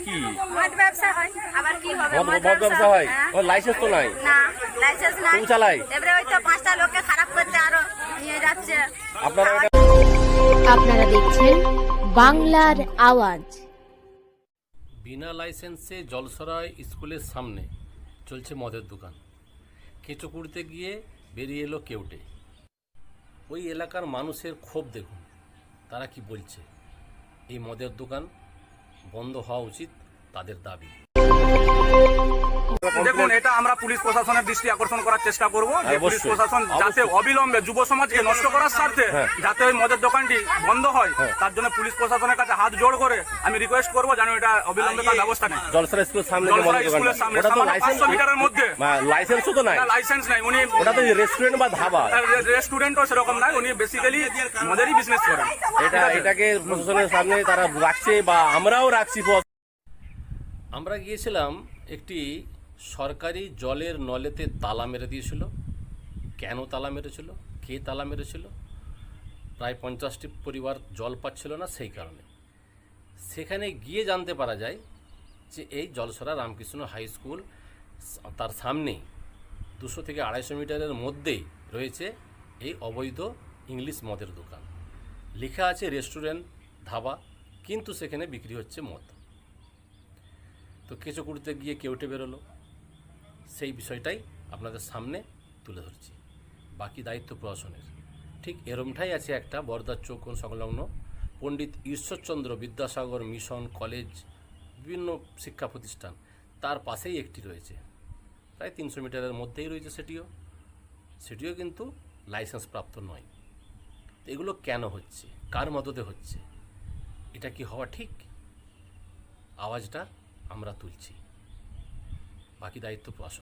কি মদ ব্যবসা হয়, আবার কি হবে? মদ ব্যবসা হয়? হ্যাঁ। ওর লাইসেন্স তো নাই। না, লাইসেন্স নাই। কেউ চালায়? এবারে ওই তো 5টা লোককে খারাপ করতে আরো নিয়ে যাচ্ছে। আপনারা আপনারা দেখছেন বাংলার আওয়াজ। বিনা লাইসেন্সে জলসরাই স্কুলের সামনে চলছে মদের দোকান। কেঁচো কুড়তে গিয়ে বেরিয়ে এলো কেউটে। ওই এলাকার মানুষের ক্ষোভ দেখুন, তারা কি বলছে। এই মদের দোকান বন্ধ হওয়া উচিত তাদের দাবি। দেখুন, এটা আমরা পুলিশ প্রশাসনের দৃষ্টি আকর্ষণ করার চেষ্টা করব যে পুলিশ অবশ্যই, প্রশাসন যাতে অবিলম্বে যুব সমাজকে নষ্ট করার স্বার্থে যাতে ওই মদের দোকানটি বন্ধ হয়, তার জন্য পুলিশ প্রশাসনের কাছে হাত জোড় করে আমি রিকোয়েস্ট করবো যেন এটা অবিলম্বে তার ব্যবস্থা নেয়। জলসরা স্কুলের সামনে যে জলসরা মদের স্কুলের দোকানটা, সামনে ওটা তো সামান্য লাইসেন্স 500 মিটারের মধ্যে লাইসেন্সও তো নাই। লাইসেন্স নাই। উনি ওটা তো রেস্টুরেন্ট বা ধাবা। রেস্টুরেন্টও সেরকম নাই, উনি বেসিক্যালি মদেরই বিজনেস করেন। এটাকে প্রশাসনের সামনে তারা রাখছে বা আমরাও রাখছি। আমরা গিয়েছিলাম একটি সরকারি জলের নলেতে তালা মেরে দিয়েছিল। কেন তালা মেরেছিল, কে তালা মেরেছিল? প্রায় 50টি পরিবার জল পাচ্ছিল না, সেই কারণে। সেখানে গিয়ে জানতে পারা যায় যে এই জলসরা রামকৃষ্ণ হাই স্কুল তার সামনেই 200 থেকে 250 মিটারের মধ্যেই রয়েছে এই অবৈধ ইংলিশ মদের দোকান। লেখা আছে রেস্টুরেন্ট, ধাবা, কিন্তু সেখানে বিক্রি হচ্ছে মদ। তো কেঁচো কুড়তে গিয়ে কেউটে বেরোলো, সেই বিষয়টাই আপনাদের সামনে তুলে ধরছি। বাকি দায়িত্ব প্রশাসনের। ঠিক এরমটাই আছে একটা বরদার চৌকোন সংলগ্ন পণ্ডিত ঈশ্বরচন্দ্র বিদ্যাসাগর মিশন কলেজ, বিভিন্ন শিক্ষা প্রতিষ্ঠান, তার পাশেই একটি রয়েছে, প্রায় 300 মিটারের মধ্যেই রয়েছে। সেটিও কিন্তু লাইসেন্স প্রাপ্ত নয়। তো এগুলো কেন হচ্ছে, কার মদতে হচ্ছে, এটা কি হওয়া ঠিক? আওয়াজটা আমরা তুলছি। বাকি দায়িত্ব প্রশাসন।